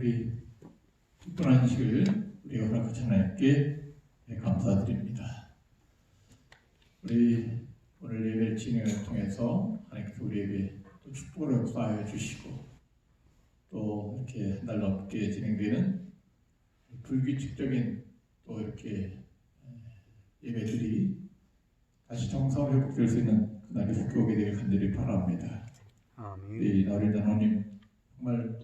우리 특별한 시를 우리가 허락하신 하나님께 감사드립니다. 우리 오늘 예배 진행을 통해서 하나님께서 우리에게 또 축복을 역사하여 주시고 또 이렇게 한 달 넘게 진행되는 불규칙적인 또 이렇게 예배들이 다시 정상으로 회복될 수 있는 그날이 속히 오게 되길 간절히 바랍니다. 아멘. 우리 나를 하나님 정말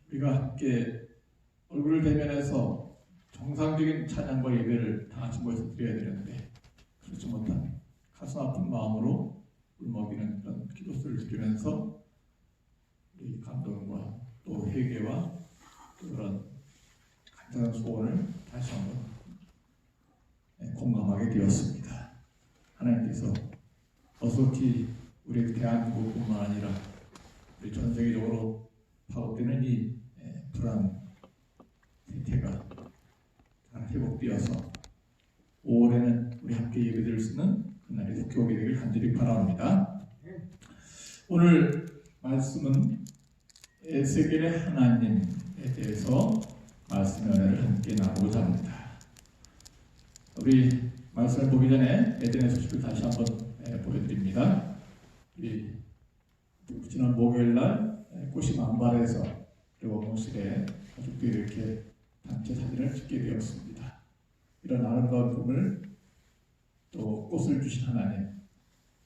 우리가 함께 얼굴을 대면해서 정상적인 찬양과 예배를 다 같이 모여서 드려야 되는데 그렇지 못한 가슴 아픈 마음으로 울먹이는 그런 기도수를 드리면서 우리 감동과 또 회개와 또 그런 간절한 소원을 다시 한번 공감하게 되었습니다. 하나님께서 어서히 우리 대한민국뿐만 아니라 우리 전 세계적으로 파급되는 이 불안 세태가 잘 회복되어서 5월에는 우리 함께 예배드릴 수 있는 그날이 속히 오게 되길 간절히 바랍니다. 오늘 말씀은 에스겔의 하나님에 대해서 말씀 연회를 함께 나누고자 합니다. 우리 말씀을 보기 전에 에덴의 소식을 다시 한번 보여드립니다. 우리 지난 목요일날 꽃이 만발해서 원무실에 가족들이 이렇게 단체 사진을 찍게 되었습니다. 이런 아름다운 봄을 또 꽃을 주신 하나님,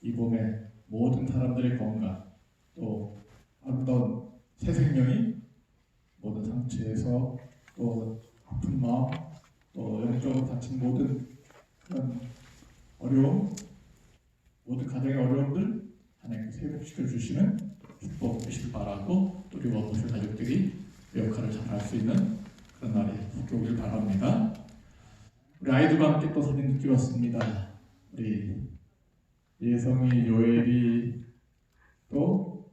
이 봄에 모든 사람들의 건강, 또 아름다운 새 생명이 모든 상처에서 또 아픈 마음, 또 영적으로 다친 모든 그런 어려움, 모든 가정의 어려움들 하나님께서 회복시켜 주시는 축복 되시길 바라고 또 우리 원무실 가족들이 역할을 잘 할 수 있는 그런 날이 속히 오길 바랍니다. 우리 아이들과 함께 또 사진도 찍었습니다. 우리 예성이, 요엘이, 또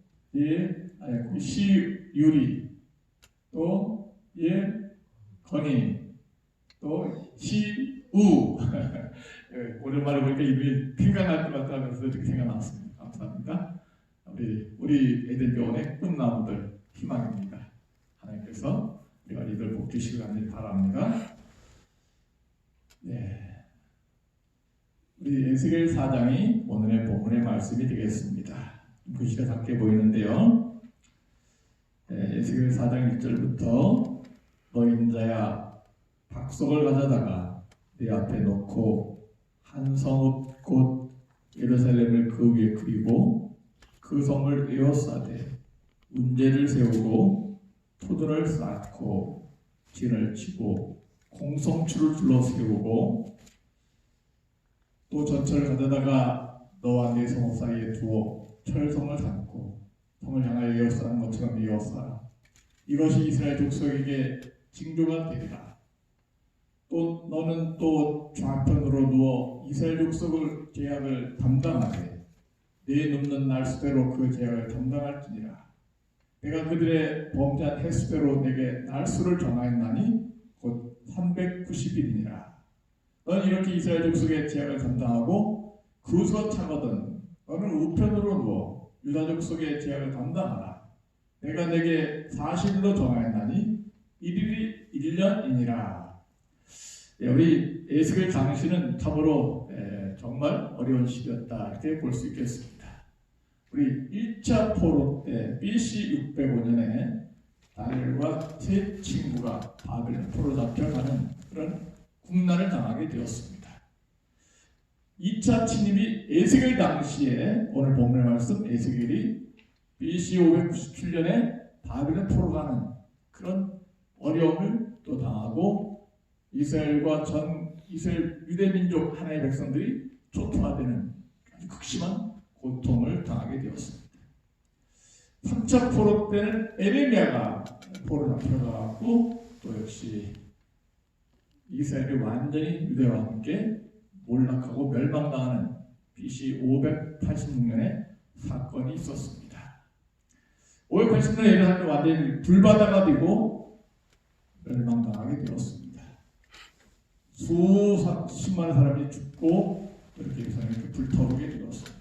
시유리, 또 건이, 또 시우 오랜만에 보니까 이름이 생각날 것 같다면서 이렇게 생각났습니다. 감사합니다. 우리 에덴교원의 꿈나무들 희망입니다. 하나님께서 우리 아이들 복 주시길 간절히 바랍니다. 네, 우리 에스겔 4장이 오늘의 본문의 말씀이 되겠습니다. 글씨가 작게 보이는데요. 에스겔 4장 1절부터 너 인자야 박석을 가져다가 내 앞에 놓고 한 성읍 곧 예루살렘을 그 위에 그리고 그 성을 에워싸되 운제를 세우고 토들을 쌓고 진을 치고 공성추를 둘러 세우고 또 전철을 가져다가 너와 내 성읍 사이에 두어 철성을 담고 성을 향하여 에워싸는 것처럼 에워싸라. 이것이 이스라엘 족속에게 징조가 되리라. 또 너는 또 좌편으로 누워 이스라엘 족속을 제약을 담당하되 내 눕는 날수대로 그 제약을 담당할지니라. 내가 그들의 범죄한 횟수대로 내게 날수를 정하였나니 곧 390일이니라. 너는 이렇게 이스라엘 족속의 제약을 감당하고 그 수가 차거든 너는 우편으로 누워 유다 족속의 제약을 감당하라. 내가 내게 40일로 정하였나니 1일이 1년이니라. 우리 에스겔 당시는 참으로 정말 어려운 시기였다 이렇게 볼 수 있겠습니다. 우리 1차 포로 때 BC 605년에 다니엘과 세 친구가 바벨론 포로 잡혀가는 그런 국난을 당하게 되었습니다. 2차 침입이 에스겔 당시에 오늘 본문의 말씀 에스겔이 BC 597년에 바벨론 포로 가는 그런 어려움을 또 당하고 이스라엘과 전 이스라엘 유대민족 하나의 백성들이 초토화되는 아주 극심한 고통을 당하게 되었습니다. 3차 포로 때는 에레미야가 포로 잡혀가고 또 역시 이스라엘이 완전히 유대와 함께 몰락하고 멸망당하는 BC 586년에 사건이 있었습니다. 580년에 예루살렘이 완전히 불바다가 되고 멸망당하게 되었습니다. 수십만의 사람이 죽고 이렇게 예루살렘이 불타오르게 되었습니다.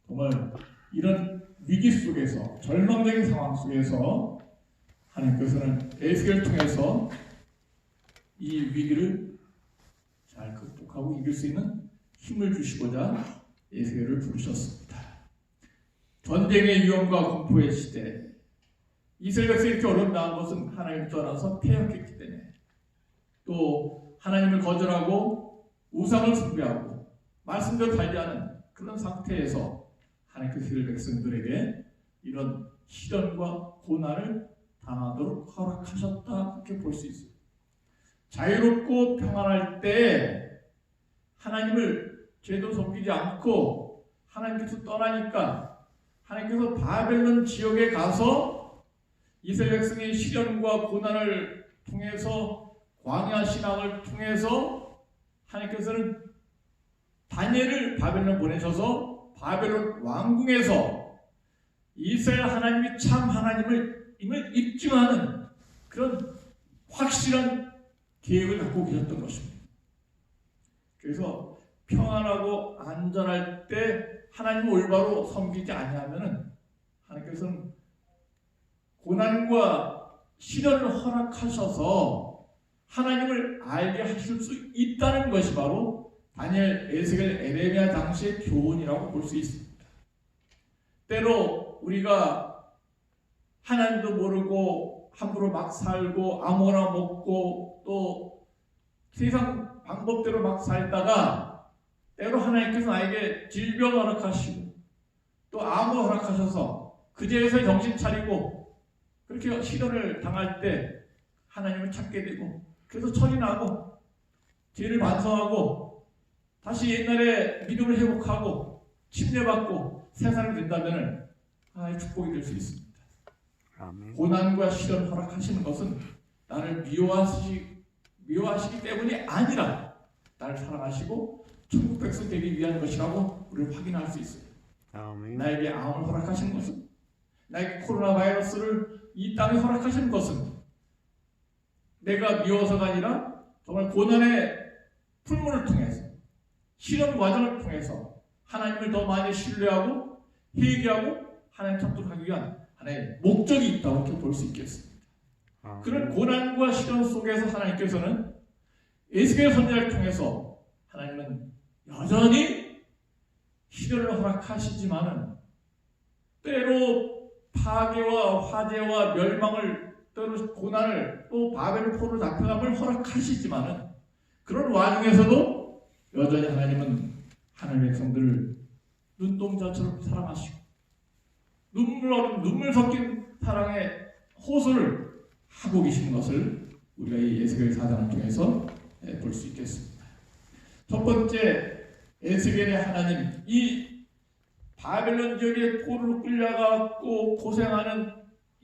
정말 이런 위기 속에서 절망적인 상황 속에서 하나님께서는 에스겔을 통해서 이 위기를 잘 극복하고 이길 수 있는 힘을 주시고자 에스겔을 부르셨습니다. 전쟁의 위험과 공포의 시대, 이스라엘 백성이 이렇게 어려움 당한 것은 하나님을 떠나서 패역했기 때문에, 또 하나님을 거절하고 우상을 숭배하고 말씀대로 살지 않은 그런 상태에서 하나님께서 이스라엘 백성들에게 이런 시련과 고난을 당하도록 허락하셨다, 그렇게 볼 수 있어요. 자유롭고 평안할 때 하나님을 제대로 섬기지 않고 하나님께서 떠나니까 하나님께서 바벨론 지역에 가서 이스라엘 백성의 시련과 고난을 통해서, 광야 신앙을 통해서 하나님께서는 다니엘을 바벨론 보내셔서 바벨론 왕궁에서 이스라엘 하나님이 참 하나님을 입증하는 그런 확실한 계획을 갖고 계셨던 것입니다. 그래서 평안하고 안전할 때 하나님을 올바로 섬기지 아니하면은 하나님께서는 고난과 시련을 허락하셔서 하나님을 알게 하실 수 있다는 것이 바로 다니엘, 에스겔, 에레미야 당시의 교훈이라고 볼 수 있습니다. 때로 우리가 하나님도 모르고 함부로 막 살고 아무거나 먹고 또 세상 방법대로 막 살다가 때로 하나님께서 나에게 질병 허락하시고 또 암호 허락하셔서 그제서 정신 차리고 그렇게 시련을 당할 때 하나님을 찾게 되고, 그래서 철이 나고 죄를 반성하고 다시 옛날에 믿음을 회복하고 침례받고 새 사람이 된다면 하나님의 축복이 될 수 있습니다. 아멘. 고난과 시련 허락하시는 것은 나를 미워하시기 때문이 아니라 나를 사랑하시고 천국 백성 되기 위한 것이라고 우리를 확인할 수 있어요. 아멘. 나에게 암을 허락하시는 것은, 나에게 코로나 바이러스를 이 땅에 허락하시는 것은 내가 미워서가 아니라 정말 고난의 풀문을 통해서, 시련 과정을 통해서 하나님을 더 많이 신뢰하고 회개하고 하나님 찾도록 하기 위한 하나님의 목적이 있다고 이렇게 볼 수 있겠습니다. 그런 고난과 시련 속에서 하나님께서는 에스겔 선지자를 통해서 하나님은 여전히 시련을 허락하시지만은 때로 파괴와 화재와 멸망을, 때로 고난을, 또 바벨 포로 잡혀감을 허락하시지만은 그런 와중에서도 여전히 하나님은 하나님의 백성들을 눈동자처럼 사랑하시고 눈물 섞인 사랑의 호소를 하고 계시는 것을 우리가 이 에스겔 4장을 통해서 볼 수 있겠습니다. 첫 번째, 에스겔의 하나님, 이 바벨론 지역에 포로로 끌려가고 고생하는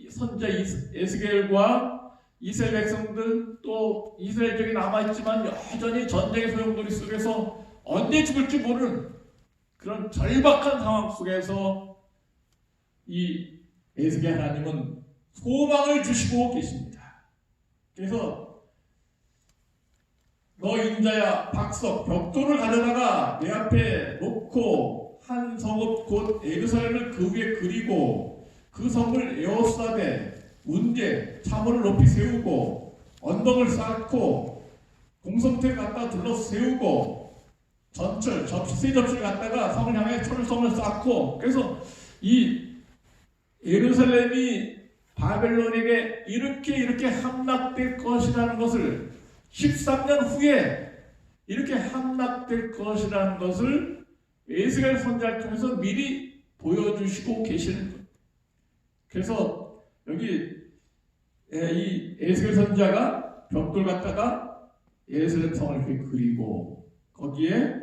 선지자 에스겔과 이스라엘 백성들, 또 이스라엘 지역에 남아있지만 여전히 전쟁의 소용돌이 속에서 언제 죽을지 모르는 그런 절박한 상황 속에서 이 에스겔 하나님은 소망을 주시고 계십니다. 그래서 너 인자야 박석 벽돌을 가져다가 내 앞에 놓고 한 성읍 곧 예루살렘을 그 위에 그리고 그 성을 에워싸되 문제 참호를 높이 세우고 언덕을 쌓고 공성태를 갖다 둘러 세우고 전철 세 접시를 갖다가 성을 향해 철성을 쌓고, 그래서 이 예루살렘이 바벨론에게 이렇게 함락될 것이라는 것을 13년 후에 이렇게 함락될 것이라는 것을 에스겔 선지자를 통해서 미리 보여주시고 계시는 것. 그래서 여기 이 에스겔 선지자가 벽돌 갖다가 예루살렘 성을 이렇게 그리고 거기에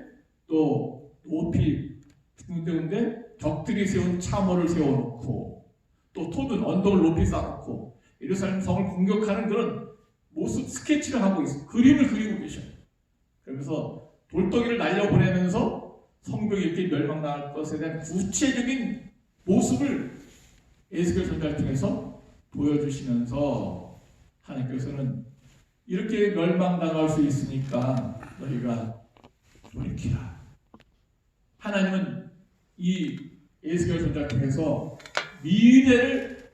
또 높이 군데군데 적들이 세운 참호를 세워놓고 또 토든 언덕을 높이 쌓고 예루살렘 성을 공격하는 그런 모습 스케치를 하고 있어요. 그림을 그리고 계셔요. 그러면서 돌덩이를 날려보내면서 성벽이 이렇게 멸망당할 것에 대한 구체적인 모습을 에스겔 선지자를 통해서 보여주시면서 하나님께서는 이렇게 멸망당할 수 있으니까 너희가 돌이키라. 하나님은 이 에스겔 선지자를 통해서 미래를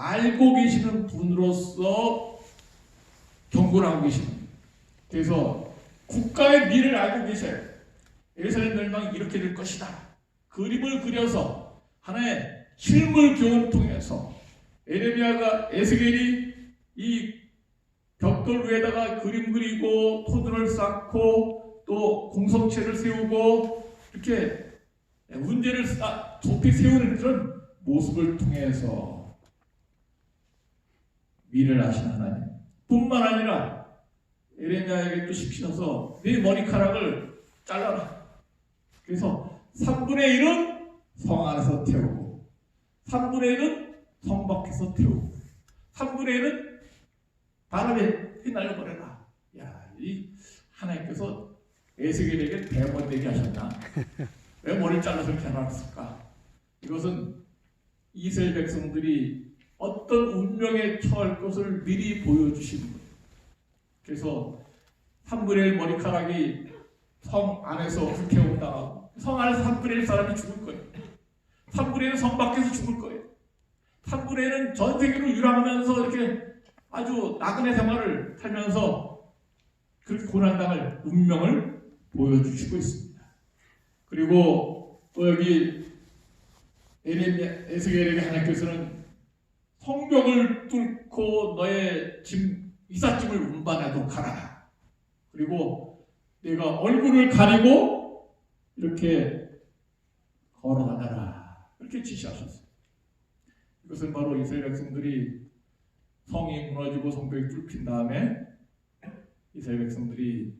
알고 계시는 분으로서 경고를 하고 계십니다. 그래서 국가의 미래를 알고 계셔요. 예루살렘 멸망이 이렇게 될 것이다. 그림을 그려서 하나의 실물 교훈을 통해서 에레미야가 에스겔이 이 벽돌 위에다가 그림 그리고 토들을 쌓고 또 공성체를 세우고 이렇게 문제를 높이 세우는 그런 모습을 통해서 미래를 아시는 하나님 뿐만 아니라 에레미야에게 또 시키셔서 네 머리카락을 잘라라. 그래서 3분의 1은 성 안에서 태우고 3분의 1은 성 밖에서 태우고 3분의 1은 바람에 휘날려버려라. 야, 이 하나님께서 에스겔에게 대번되게 하셨나? 왜 머리를 잘라서 이렇게 해놨을까? 이것은 이스라엘 백성들이 어떤 운명에 처할 것을 미리 보여주시는 거예요. 그래서 3분의 1 머리카락이 성 안에서 불태운당하고 성 안에서 3분의 1 사람이 죽을 거예요. 3분의 1은 성 밖에서 죽을 거예요. 3분의 1은 전 세계로 유랑하면서 이렇게 아주 나그네 생활을 살면서 그렇게 고난당할 운명을 보여주시고 있습니다. 그리고 또 여기 에스겔에게 하나님께서는 성벽을 뚫고 너의 이삿짐을 운반하도록 하라. 그리고 내가 얼굴을 가리고 이렇게 걸어다녀라. 이렇게 지시하셨어요. 이것은 바로 이스라엘 백성들이 성이 무너지고 성벽이 뚫힌 다음에 이스라엘 백성들이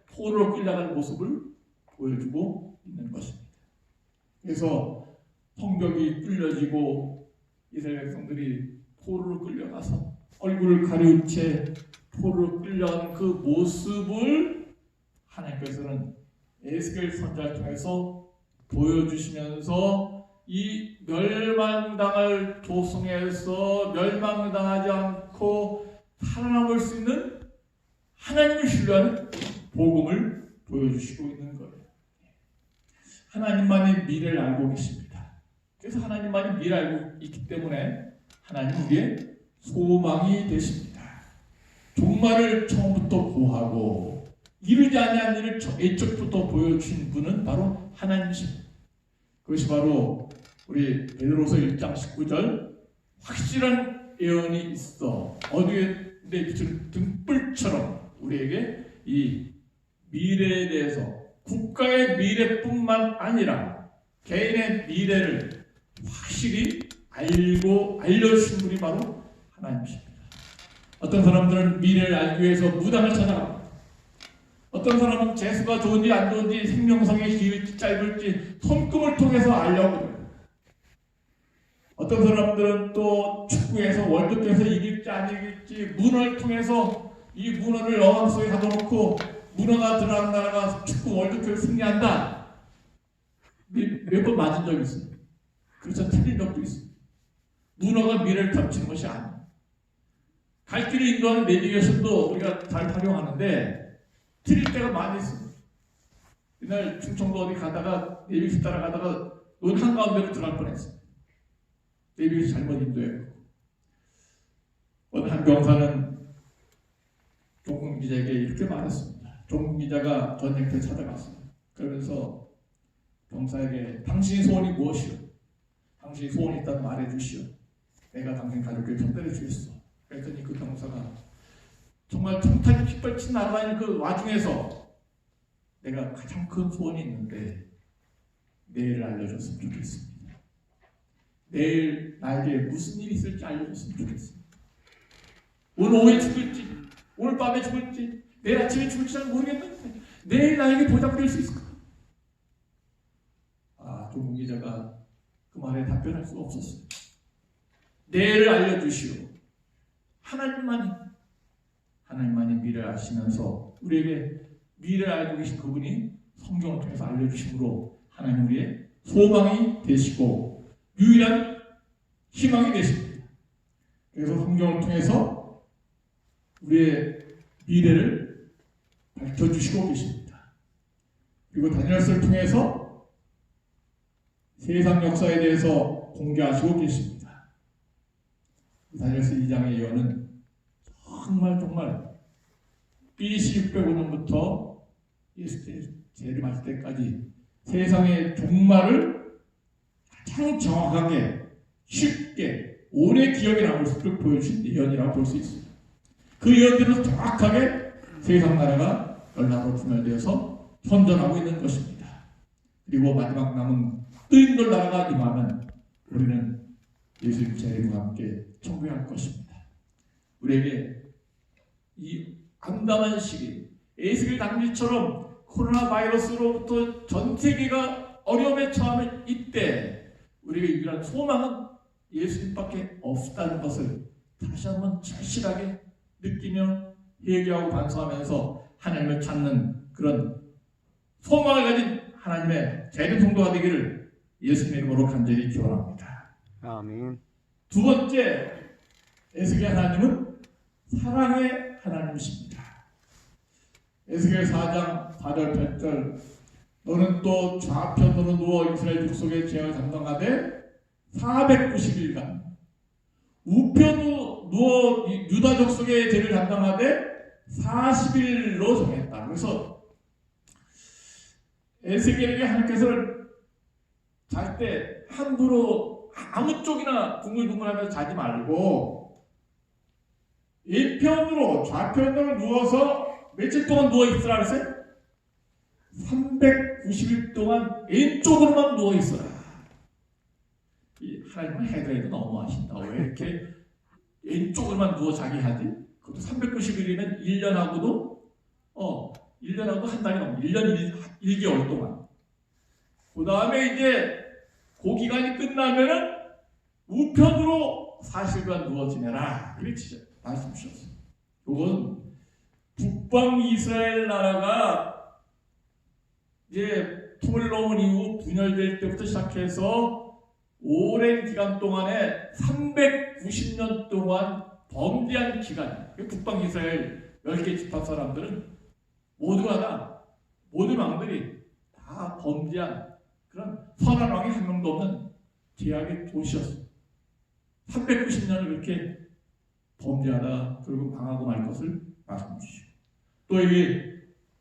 포로로 끌려가는 모습을 보여주고 있는 것입니다. 그래서 성벽이 뚫려지고 이스라엘 백성들이 포로로 끌려가서 얼굴을 가리운 채 포로로 끌려가는 그 모습을 하나님께서는 에스겔 선지자를 통해서 보여주시면서 이 멸망당할 도성에서 멸망당하지 않고 살아남을 수 있는 하나님을 신뢰하는 복음을 보여주시고 있는 거예요. 하나님만이 미래를 알고 계십니다. 그래서 하나님만이 미래를 알고 있기 때문에 하나님은 우리의 소망이 되십니다. 종말을 처음부터 구하고 이루지 아니한 일을 애초부터 보여주신 분은 바로 하나님이십니다. 그것이 바로 우리 베드로서 1장 19절 확실한 예언이 있어 어두에 비추는 등불처럼 우리에게 이 미래에 대해서 국가의 미래뿐만 아니라 개인의 미래를 확실히 알려주신 분이 바로 하나님이십니다. 어떤 사람들은 미래를 알기 위해서 무당을 찾아갑니다. 어떤 사람은 재수가 좋은지 안 좋은지 생명성이 길지 짧을지 손금을 통해서 알려고 해요. 어떤 사람들은 또 축구에서 월드컵에서 이길지 안 이길지 문어를 통해서 이 문어를 어항 속에 가둬놓고 문어가 들어가는 나라가 축구 월드컵에 승리한다. 몇 번 맞은 적이 있어요. 그래서 틀린 적도 있어요. 문어가 미래를 덮치는 것이 아니에요. 갈 길을 인도하는 내비게이션도 우리가 잘 활용하는데 틀릴 때가 많이 있습니다. 이날 충청도 어디 가다가 내비게이션 따라가다가 논 한가운데로 들어갈 뻔했어요. 내비게이션 잘못 인도해요. 어느 한 병사는 종군 기자에게 이렇게 말했습니다. 종군 기자가 전쟁터에 찾아갔습니다. 그러면서 병사에게 당신의 소원이 무엇이오? 당신의 소원이 있다면 말해주시오. 내가 당신 가족께 전달해 주겠어. 그랬더니 그 병사가 정말 총탄이 핏발친 날아다니는 그 와중에서 내가 가장 큰 소원이 있는데 내일을 알려줬으면 좋겠습니다. 내일 나에게 무슨 일이 있을지 알려줬으면 좋겠습니다. 오늘 오후에 죽을지 오늘 밤에 죽을지 내일 아침에 죽을지 잘 모르겠는데 내일 나에게 보답이 될 수 있을까? 종군 기자가 그 말에 답변할 수가 없었어요. 내일을 알려주시오. 하나님만이 미래를 아시면서 우리에게 미래를 알고 계신 그분이 성경을 통해서 알려주심으로 하나님 우리의 소망이 되시고 유일한 희망이 되십니다. 그래서 성경을 통해서 우리의 미래를 밝혀주시고 계십니다. 그리고 다니엘서를 통해서 세상 역사에 대해서 공개하시고 계십니다. 다니엘서 2장의 예언은 정말 BC 605년부터 예수 재림하실 때까지 세상의 종말을 가장 정확하게 쉽게 오래 기억에 남을 수 있도록 보여주신 예언이라고 볼 수 있습니다. 그 예언대로 정확하게 세상 나라가 열나라로 분열되어서 현존하고 있는 것입니다. 그리고 마지막 남은 뜨인돌 나라가 임하면 우리는 예수님 재림과 함께 천국에 갈 것입니다. 우리에게 이 암담한 시기, 에스겔 당시처럼 코로나 바이러스로부터 전 세계가 어려움에 처하는 이때 우리에게 유일한 소망은 예수님밖에 없다는 것을 다시 한번 절실하게 느끼며 회개하고 반성하면서 하나님을 찾는 그런 소망을 가진 하나님의 재림 성도가 되기를 예수님의 이름으로 간절히 기원합니다. 아멘. 두 번째, 에스겔 하나님은 사랑의 하나님이십니다. 에스겔 4장 4절 8절 너는 또 좌편으로 누워 이스라엘 족속의 죄악을 담당하되 490일간 우편으로 누워 유다 족속의 죄를 담당하되 40일로 정했다. 그래서 에스겔에게 하나님께서는 잘 때 함부로 아무 쪽이나 둥글둥글하면서 자지 말고 일편으로 좌편으로 누워서 며칠 동안 누워 있으라 그랬어요? 390일 동안 왼쪽으로만 누워 있어라. 하나님은 해도 너무하신다. 왜 이렇게 왼쪽으로만 누워 자기 하지? 그것도 390일이면 1년하고도 1년하고도 한 달이 넘어. 1년 1개월 동안. 그 다음에 이제 그 기간이 끝나면은 우편으로 40일간 누워 지내라. 그렇지 말씀 주셨어요. 이건 북방 이스라엘 나라가 이제 통을 놓은 이후 분열될 때부터 시작해서 오랜 기간 동안에 390년 동안 범죄한 기간. 북방 이스라엘 10개 지파 사람들은 모든 왕들이 다 범죄한 그런 선한 왕이 한 명도 없는 죄악의 도시였어요. 390년을 그렇게 범죄하다 결국 망하고 말 것을 말씀해 주시고 또 이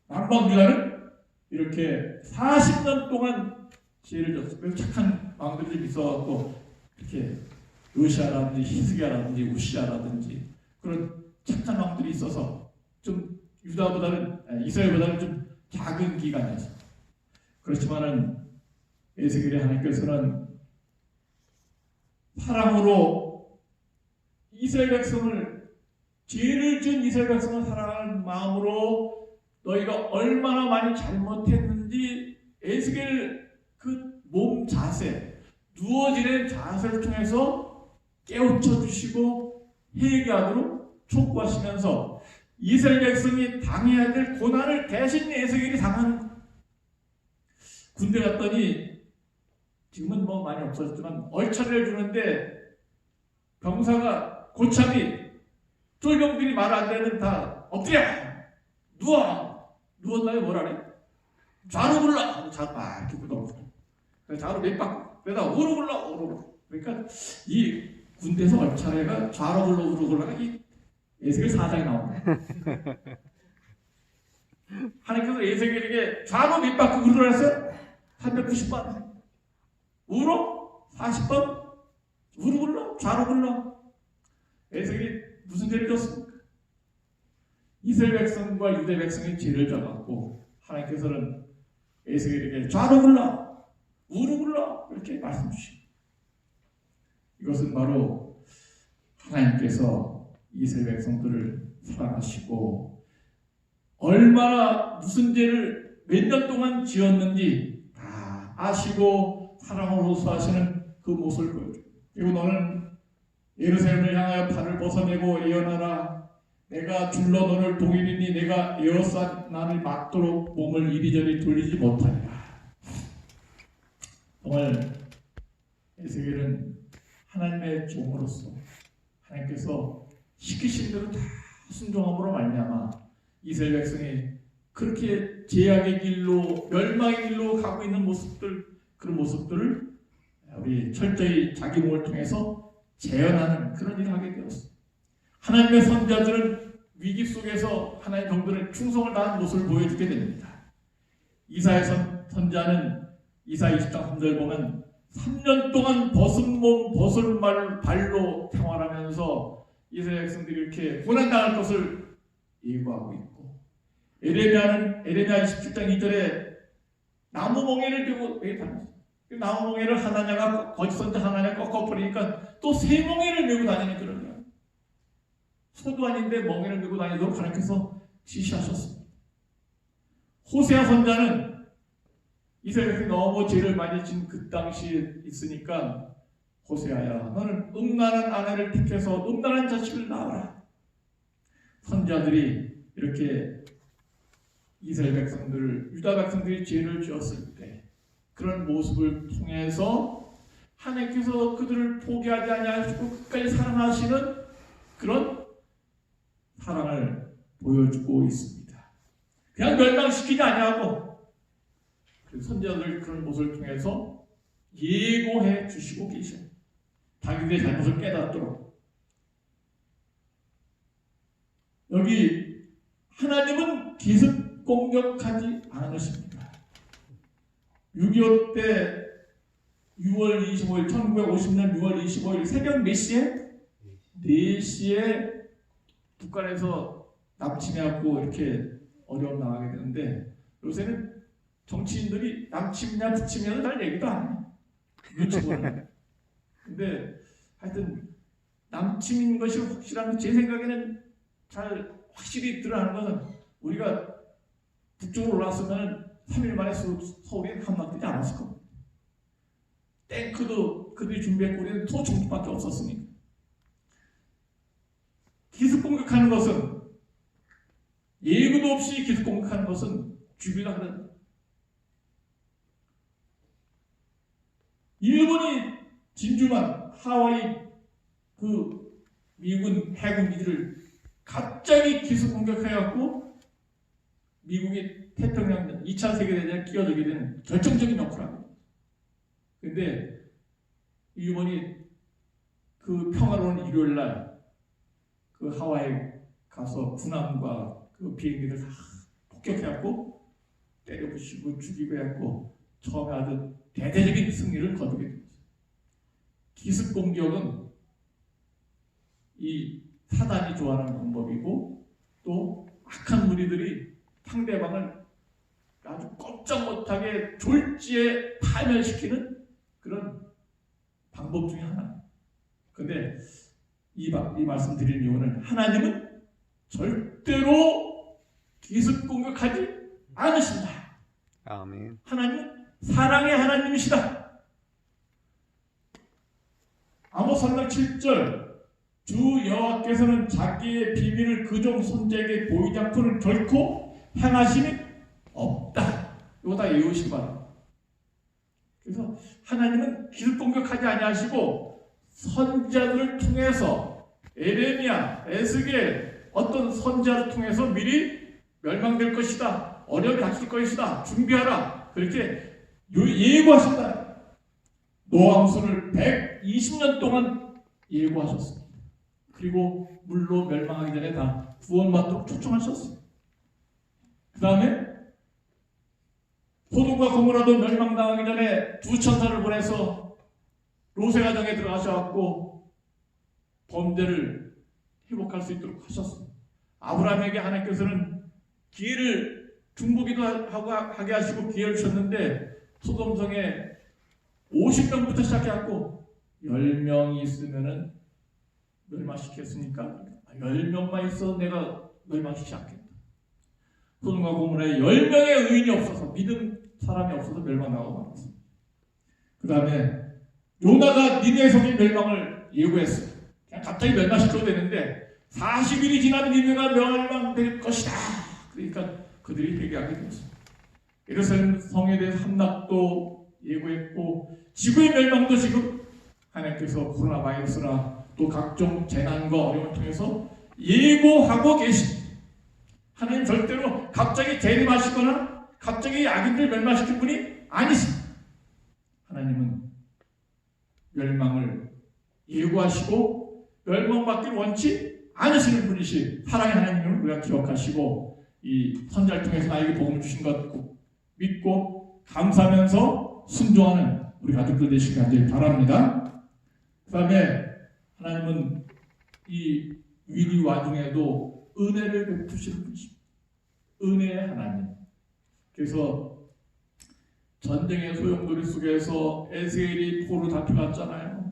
남방유다는 이렇게 40년 동안 죄를 졌어요. 그래서 착한 왕들이 좀 있어갖고 이렇게 요시아라든지 히스기야라든지 우시아라든지 그런 착한 왕들이 있어서 좀 이스라엘보다는 좀 작은 기간이었어요. 그렇지만은 에스겔의 하나님께서는 사랑으로 이스라엘 백성을 죄를 지은 이스라엘 백성을 사랑하는 마음으로 너희가 얼마나 많이 잘못했는지 에스겔 그 몸 자세, 누워 지낸 자세를 통해서 깨우쳐 주시고 회개하도록 촉구하시면서 이스라엘 백성이 당해야 될 고난을 대신 에스겔이 당하는 군대 갔더니 지금은 뭐 많이 없어졌지만 얼차려를 주는데 병사가 고참이 쫄병들이 말 안 되는 다 엎드려 누웠나요? 뭐라 그래? 좌로 굴러 이렇게 굴러 좌로 몇 바퀴 그러다 우로 굴러 그러니까 이 군대에서 얼차려가 좌로 굴러 우로 굴러가 이 에스겔 4장에 나옵니다. 하나님께서 에스겔에게 좌로 몇 바퀴 굴러라 했어요? 390번 우로 40번 우로 굴러 좌로 굴러 에스겔이 무슨 죄를 졌습니까? 이스라엘 백성과 유대 백성이 죄를 져갖고 하나님께서는 에스겔에게 좌로 굴러 우로 굴러 이렇게 말씀 주시고 이것은 바로 하나님께서 이스라엘 백성들을 사랑하시고 얼마나 무슨 죄를 몇 년 동안 지었는지 다 아시고 사랑으로 호소하시는 그 모습을 보여줘요. 그리고 너는 예루살렘을 향하여 팔을 벗어내고 예언하라. 내가 줄로 너를 동일이니 내가 에워싼 나를 막도록 몸을 이리저리 돌리지 못하리라. 정말 에스겔은 하나님의 종으로서 하나님께서 시키신 대로 다 순종함으로 말미암아 이스라엘 백성이 그렇게 죄악의 길로 멸망의 길로 가고 있는 모습들 그런 모습들을 우리 철저히 자기 몸을 통해서 재현하는 그런 일을 하게 되었습니다. 하나님의 선자들은 위기 속에서 하나님의 종들은 충성을 다하는 모습을 보여주게 됩니다. 이사야 선자는 이사야 20장 3절 보면 3년 동안 벗은 몸 벗은 발로 생활하면서 이스라엘 백성들이 이렇게 고난당할 것을 예고하고 있고, 에레미야 27장 2절에 나무 멍에를 들고 다녔어요. 나무 멍에를 하나냐가 거짓 선자 하나냐가 꺾어버리니까 또 새 멍에를 메고 다니는 그런 거예요. 소도 아닌데 멍에를 메고 다니도록 하나님께서 지시하셨습니다. 호세아 선자는 이스라엘 백성이 너무 죄를 많이 진 그 당시에 있으니까 호세아야, 너는 음란한 아내를 택해서 음란한 자식을 낳아라. 선자들이 이렇게 이스라엘 백성들을, 유다 백성들이 죄를 지었을 때 그런 모습을 통해서 하나님께서 그들을 포기하지 아니하시고 끝까지 사랑하시는 그런 사랑을 보여주고 있습니다. 그냥 멸망시키지 아니하고 선자들 그런 모습을 통해서 예고해 주시고 계셔요. 자기들의 잘못을 깨닫도록. 여기 하나님은 기습 공격하지 않으십니다. 6.25 때 6월 25일 1950년 6월 25일 새벽 몇 시에? 4시에 북한에서 남침해갖고 이렇게 어려움 나가게 되는데, 요새는 정치인들이 남침이냐 북침이냐 잘 얘기도 안 해요. 눈치 보는. 근데 하여튼 남침인 것이 확실한, 제 생각에는 잘 확실히 드러나는 것은 우리가 북쪽으로 올라왔으면 3일 만에 서울에 함락되지 않았을 겁니다. 탱크도 그들이 준비했고 우리는 토종밖에 없었으니까. 기습 공격하는 것은, 예고도 없이 기습 공격하는 것은 죽이려 하는, 일본이 진주만 하와이 그 미군 해군기지를 갑자기 기습 공격해갖고 미국이 태평양 2차 세계대전에 끼어들게 되는 결정적인 역할을 합니다. 그런데 일본이 그 평화로운 일요일날 그 하와이 가서 군함과 그 비행기를 다 폭격해갖고 때려부시고 죽이고 해갖고 처음에 아주 대대적인 승리를 거두게 됩니다. 기습 공격은 이 사단이 좋아하는 방법이고, 또 악한 무리들이 상대방을 아주 꼼짝 못하게 졸지에 파멸시키는 그런 방법 중에 하나입니다. 그런데 이 말씀 드릴 이유는, 하나님은 절대로 기습 공격하지 않으신다. 아멘. 하나님은 사랑의 하나님이시다. 아모스 3장 7절, 주 여호와께서는 자기의 비밀을 그종 손자에게 보이지 않고는 결코 행하심이 없다. 이거 다 예우신 바랍니다. 그래서 하나님은 기습 공격하지 아니하시고 선자들을 통해서, 에레미야, 에스겔 어떤 선자를 통해서 미리 멸망될 것이다, 어려움이 닥칠 것이다, 준비하라, 그렇게 예고하신다. 노함수를 120년 동안 예고하셨습니다. 그리고 물로 멸망하기 전에 다 구원받도록 초청하셨습니다. 그 다음에 소돔과 고모라도 멸망당하기 전에 두 천사를 보내서 롯의 가정에 들어가셔갖고 범죄를 회복할 수 있도록 하셨습니다. 아브라함에게 하나님께서는 기회를 중보기도 하게 하시고 기회를 주셨는데, 소돔성에 50명부터 시작해갖고 10명이 있으면은 멸망시켰습니까? 10명만 있어도 내가 멸망시키지 않겠다. 소돔과 고모라에 10명의 의인이 없어서, 믿음 사람이 없어서 멸망하고 말았습니다. 그 다음에 요나가 니네 성의 멸망을 예고했어요. 그냥 갑자기 멸망시켜도 되는데 40일이 지나면 니네가 멸망될 것이다. 그러니까 그들이 회개하게 되었습니다. 예루살렘 성에 대해서 함락도 예고했고, 지구의 멸망도 지금 하나님께서 코로나 바이러스나 또 각종 재난과 어려움을 통해서 예고하고 계십니다. 하나님 절대로 갑자기 재림하시거나 갑자기 악인들 멸망시킨 분이 아니십니다. 하나님은 멸망을 예고하시고 멸망받기를 원치 않으시는 분이시 사랑의 하나님을 우리가 기억하시고 이 선자를 통해서 나에게 복음을 주신 것 믿고 감사하면서 순종하는 우리 가족들 되시길 간절히 바랍니다. 그 다음에 하나님은 이 위기 와중에도 은혜를 베푸시는 분이십니다. 은혜의 하나님. 그래서 전쟁의 소용돌이 속에서 에스겔이 포로 잡혀갔잖아요.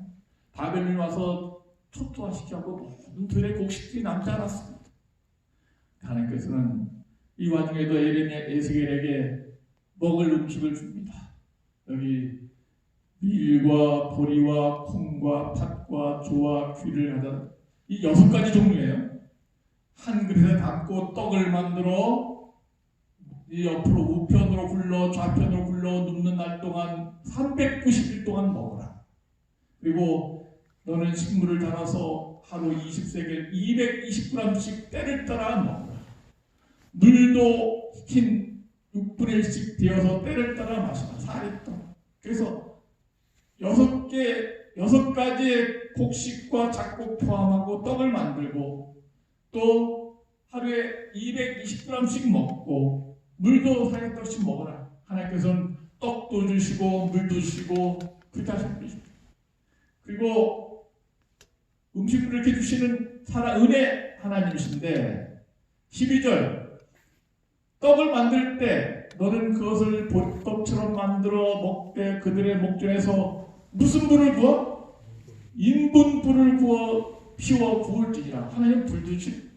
바벨론이 와서 초토화시키고 모든 들의 곡식들이 남지 않았습니다. 하나님께서는 이 와중에도 에스겔에게 먹을 음식을 줍니다. 여기 밀과 보리와 콩과 팥과 조와 귀를 하던 이 6가지 종류예요. 한 그릇에 담고 떡을 만들어 이 옆으로 우편으로 굴러 좌편으로 굴러 눕는 날 동안 390일 동안 먹어라. 그리고 너는 식물을 달아서 하루 20세겔 220g씩 때를 따라 먹어라. 물도 흰 6분의 1씩 되어서 때를 따라 마시라. 4리터. 그래서 6 가지의 곡식과 작곡 포함하고 떡을 만들고 또 하루에 220g씩 먹고 물도 4리터씩 먹어라. 하나님께서는 떡도 주시고 물도 주시고 그렇게 하신 분이십니다. 그리고 음식을 이렇게 주시는 은혜 하나님이신데 12절 떡을 만들 때 너는 그것을 보리떡처럼 만들어 먹되 그들의 목전에서 무슨 불을 구워? 인분불을 구워 피워 구울지니라. 하나님 불도 주시고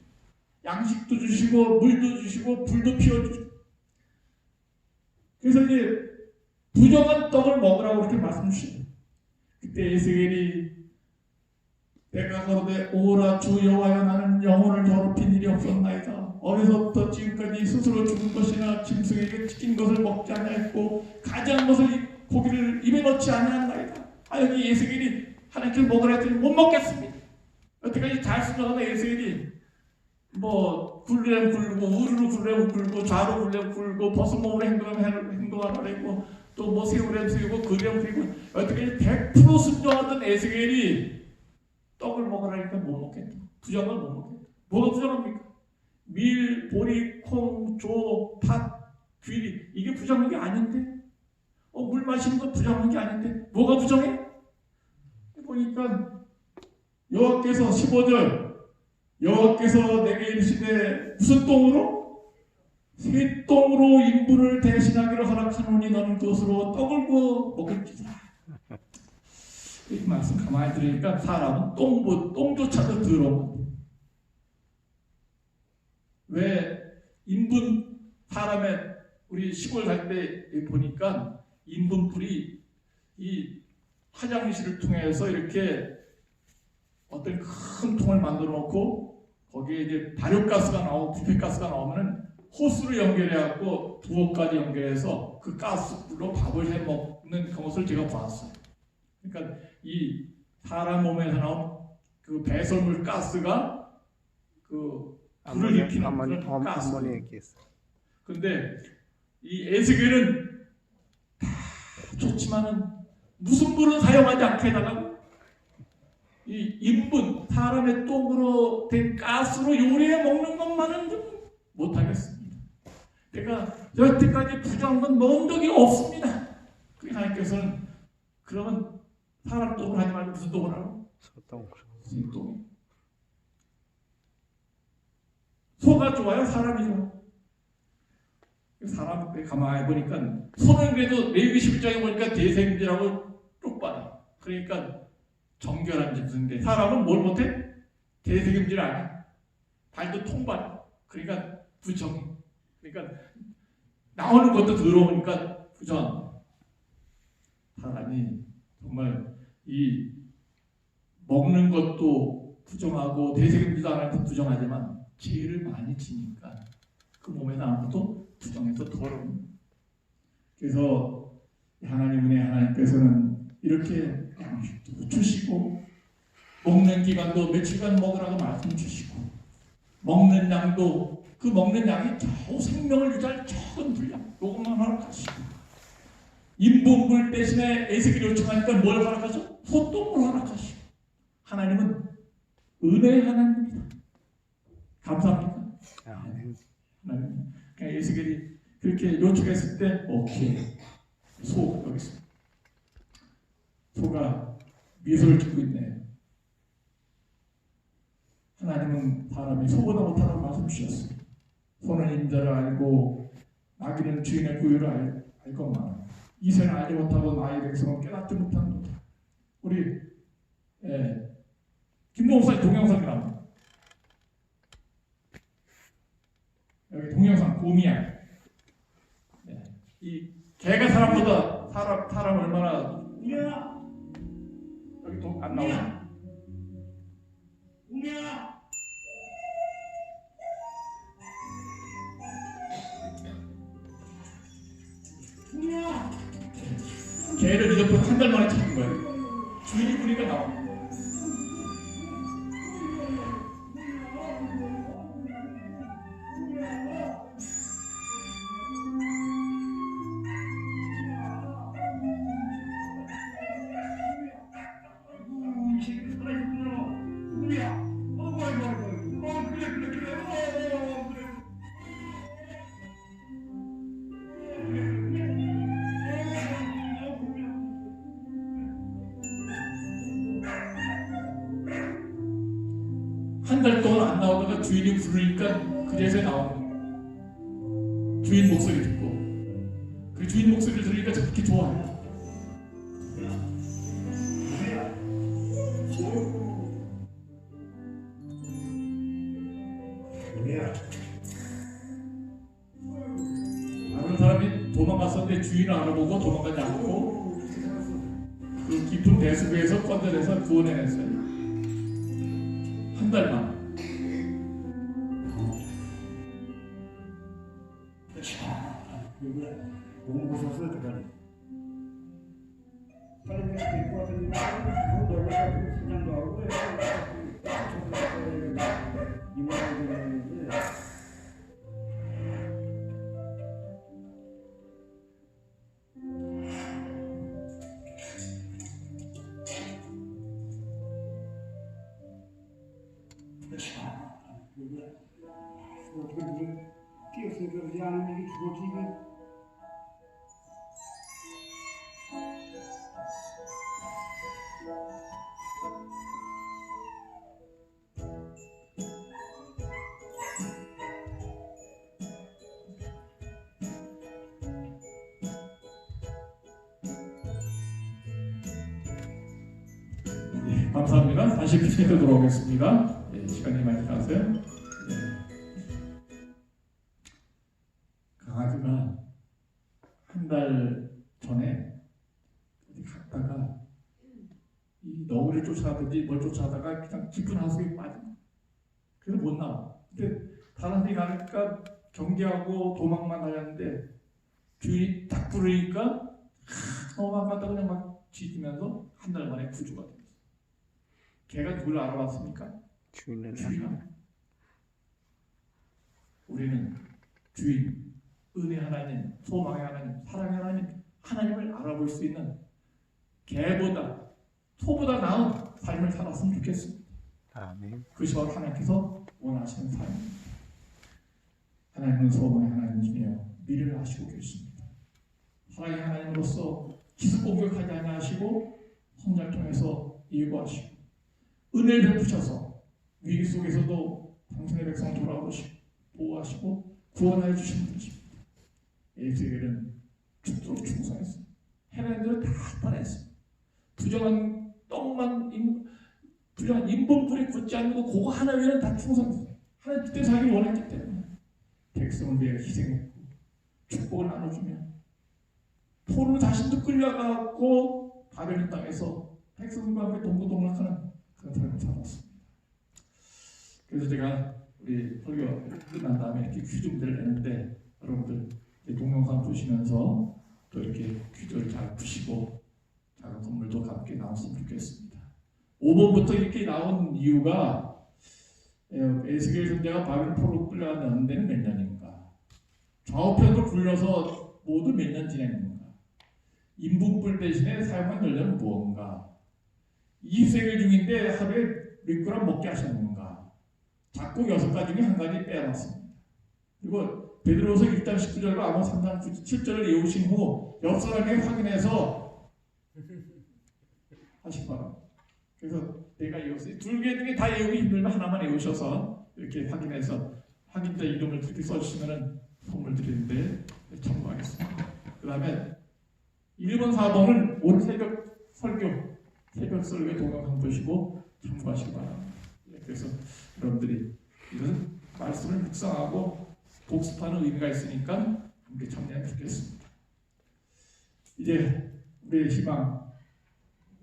양식도 주시고 물도 주시고 불도 피워주시고. 그래서 이제 부정한 떡을 먹으라고 그렇게 말씀 주시고 그때 에스겔이 내가 가로되 오라 주 여호와여 나는 영혼을 더럽힌 일이 없었나이다. 어려서부터 지금까지 스스로 죽은 것이나 짐승에게 찢긴 것을 먹지 아니하였고 가지한 것을 고기를 입에 넣지 아니하였나이다. 여기 에스겔이 하나님께 먹으라 했더니 못 먹겠습니다. 여태까지 잘 순종하는 에스겔이 뭐 굴레면 굴고 우르르 굴레면 굴고 좌로 굴레면 굴고 버섯몸으로 행동하라 했고 또 뭐 새우렘 새우고 그렘 새우고 여태까지 100% 순종하던 에스겔이 떡을 먹으라니까 못 먹겠다. 부정을 못 먹겠다. 뭐가 부정합니까? 밀, 보리, 콩, 조, 팥, 귀리 이게 부정한 게 아닌데 물 마시는 거 부정한 게 아닌데 뭐가 부정해? 보니까 여호와께서 15절 여호와께서 내게 이르시되 무슨 똥으로? 새 똥으로 인분을 대신하기를 허락하노니 너는 그것으로 떡을 구워 먹을지라. 이 말씀 가만히 들으니까 사람은 똥조차도 더러운. 왜 인분 사람의 우리 시골 갈 때 보니까 인분불이 이 화장실을 통해서 이렇게 어떤 큰 통을 만들어 놓고 거기에 이제 발효가스가 나오고 부패가스가 나오면은 호스로 연결해갖고 부엌까지 연결해서 그 가스불로 밥을 해 먹는 그것을 제가 봤어요. 그러니까 이 사람 몸에서 나온 그 배설물 가스가 그 불을 일으키는 그런 가스. 근데 이 에스겔은 다 좋지만은 무슨 불은 사용하지 않게 해달라고? 이 인분, 사람의 똥으로 된 가스로 요리해 먹는 것만은 좀 못하겠습니다. 제가 여태까지 부정한 건 먹은 적이 없습니다. 그러니까 하나님께서는 그러면 사람 똥을 하지 말고 무슨 똥을 하라고? 똥. 소가 좋아요? 사람이 좋아요? 사람 가만히 보니까 소는 그래도 레위기 11장에 보니까 대생들하고 똑바로 그러니까 정결한 짐승인데 사람은 뭘 못해? 대생임질 안 해. 발도 통발. 그러니까 부정. 그러니까 나오는 것도 더러우니까 부정. 사람이 정말 이 먹는 것도 부정하고 대생임질도 안 하는데 부정하지만 죄를 많이 지니까 그 몸에 나온 것도 부정해서 더러운. 그래서 하나님의 하나님께서는 이렇게 양식도 주시고 먹는 기간도 며칠간 먹으라고 말씀 주시고 먹는 양도 그 먹는 양이 겨우 생명을 유지할 적은 분량 요것만 허락하시고 인분불 대신에 에스겔이 요청하니까 뭘 허락하죠? 소똥을 허락하시고 하나님은 은혜의 하나님입니다. 감사합니까? 하나님. 그냥 에스겔이 그렇게 요청했을 때 오케이. 소 여기 있습니다. 소가 미소를 짓고 있네요. 하나님은 사람이 소보다 못하다고 말씀 주셨어요. 소는 임자를 알고 나귀는 주인의 구유를 알건만 이새는 알지 못하고 나의 백성은 깨닫지 못한다. 우리 김동욱사의 동영상이 나옵니다. 여기 동영상 곰이야. 이 개가 사람보다 사람 얼마나 여기 안 나오냐? 개를 이제 한 달 만에 찾은 거예요. 주인이 부니까 나와. 한 달 동안 안 나오다가 주인이 부르니까 그제서야 나오는 거예요. 주인 목소리 듣고 그 주인 목소리를 들으니까 저렇게 좋아해요. 다른 사람이 도망갔었는데 주인을 알아보고 도망가지 않고 그 깊은 대수구에서 건져내서 구원해냈어요. 한 달만. 너무 무서워서 어떡하지? 빨리 그냥 데리고 왔더니 뭐 놀러가지고 사냥도 하고 이모들이 그러는데 어떻게 무슨 뛰었으니까 우리 아는 얘기 죽었지 이게. 감사합니다. 다시 피치로 돌아오겠습니다. 시간이 많이 가세요. 강아지가 한 달 전에 어디 갔다가 이 너구리를 쫓아가든지 뭘 쫓아가다가 그냥 깊은 하수에 빠진 거예요. 그래서 못 나와. 근데 다른 데 가니까 경계하고 도망만 하려는데 주인이 딱 부르니까 너무 아깝다 그냥 막 짖으면서 한 달 만에 구조가 됐어요. 걔가 누굴 알아봤습니까? 주인을. 우리는 주인, 은혜 하나님, 소망의 하나님, 사랑의 하나님, 하나님을 알아볼 수 있는 개보다 소보다 나은 삶을 살았으면 좋겠습니다. 아멘. 그것이 바로 하나님께서 원하시는 삶입니다. 하나님은 소망의 하나님이시며 미래를 아시고 계십니다. 사랑의 하나님으로서 기습 공격하지 아니하시고 성장 통해서 예고하시고 은혜를 베푸셔서 위기 속에서도 당신의 백성을 돌아보시고 보호하시고 구원하여 주시는 분이십니다. 에스겔은 죽도록 충성했습니다. 헤맨들을 다 따라했습니다. 부정한 떡만 부정한 인본불에 굳지 않고 그거 하나 위에는 다 충성했어요. 하나님 뜻대로 살기를 원했기 때문에 백성을 위해 희생했고 축복을 나눠주며 포로 자신도 끌려가고 바벨론 땅에서 백성과 함께 동고동락하는 그런 삶을 살았습니다. 그래서 제가 우리 설교 끝난 다음에 이렇게 퀴즈문제를 내는데 여러분들 동영상 보시면서 또 이렇게 퀴즈를 잘 푸시고 작은 선물도 함께 나눴으면 좋겠습니다. 5번부터 이렇게 나온 이유가 에스겔 선지자가 바벨론 포로 끌려간 데는 몇 년인가? 좌우편으로 굴려서 모두 몇 년 지냈는가? 인분불 대신에 사용한 연료는 무언가? 20세기 중인데 하루에 몇 그램 먹게 하셨는가? 작곡 6가지 중에 한 가지 빼놨습니다. 그리고 베드로서 1장 19절과 아모스 3장 7절을 외우신 후 옆 사람에게 확인해서 하시기 바랍니다. 그래서 내가 외웠어요. 2개 중에 다 외우기 힘들면 하나만 외우셔서 이렇게 확인해서 확인자 이름을 그렇게 써주시면 선물 드리는데 참고하겠습니다. 그 다음에 1번, 4번은 오늘 새벽 설교 동영상 보시고 참고하시기 바랍니다. 그래서 여러분들이 이것은 말씀을 묵상하고 복습하는 의미가 있으니까 함께 참여하면 좋겠습니다. 이제 우리의 희망,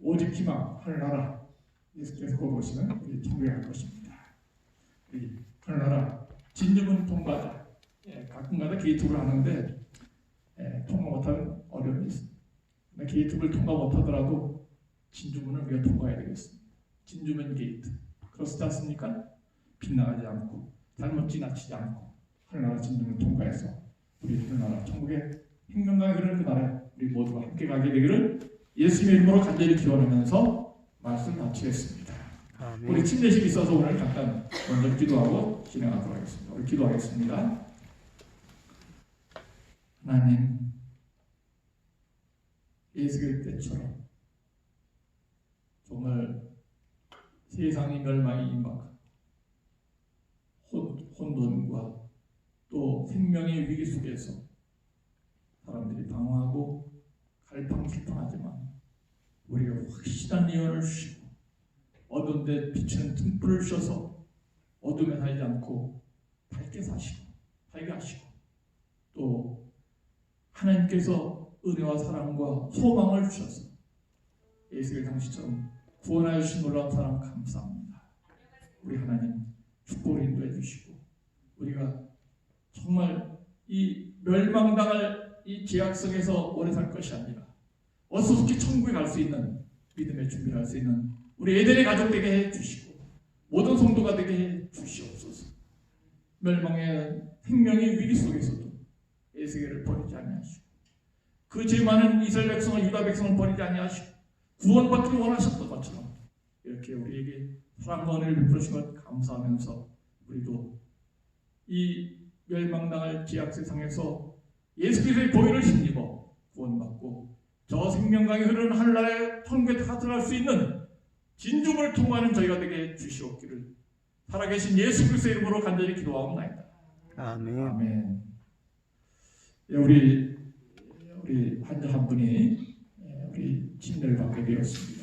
오직 희망, 하늘나라 예수께서 보시면 우리 참여할 것입니다. 우리 하늘나라 진주문 통과자, 가끔가다 게이트를 하는데 통과 못하면 어려움이 있습니다. 게이트를 통과 못하더라도 진주문을 우리가 통과해야 되겠습니다. 진주문 게이트 그렇지 않습니까? 빗나가지 않고 잘못 지나치지 않고 하늘나라 진주문을 통과해서 우리 하늘나라 천국의 행명강에 흐르는 그 나라에 우리 모두가 함께 가게 되기를 예수님의 이름으로 간절히 기원하면서 말씀 마치겠습니다. 아멘. 우리 침례식이 있어서 오늘 잠깐 먼저 기도하고 진행하도록 하겠습니다. 우리 기도하겠습니다. 하나님, 예수의 때처럼 정말 세상이 멸망이 임박하고 혼돈과 또 생명의 위기 속에서 사람들이 방황하고 갈팡질팡하지만 우리가 확실한 예언을 주시고 어두운 데 비치는 등불을 셔서 어둠에 살지 않고 밝게 사시고 밝게 하시고 또 하나님께서 은혜와 사랑과 소망을 주셔서 예수의 당시처럼 구원하여 주신 놀라운 사랑 감사합니다. 우리 하나님 축복을 인도해 주시고 우리가 정말 이 멸망당할 이 죄악 속에서 오래 살 것이 아니라 어수선히 천국에 갈 수 있는 믿음의 준비를 할 수 있는 우리 에덴의 가족 되게 해 주시고 모든 성도가 되게 해 주시옵소서. 멸망의 생명의 위기 속에서도 에스겔을 버리지 아니하시고 그 죄 많은 이스라엘 백성과 유다 백성을 버리지 아니하시고 구원받기를 원하셨던 것처럼 이렇게 우리에게 사랑과 은혜를 베풀으신 것 감사하면서 우리도 이 멸망당할 죄악 세상에서 예수 그리스도의 보혈을 힘입어 구원받고 저 생명강이 흐르는 하늘나라의 천국에 다 들어갈 수 있는 진주문을 통과하는 저희가 되게 주시옵기를 살아계신 예수 그리스도의 이름으로 간절히 기도하옵나이다. 아멘. 아멘. 우리 환자 한 분이 우리 침례를 받게 되었습니다.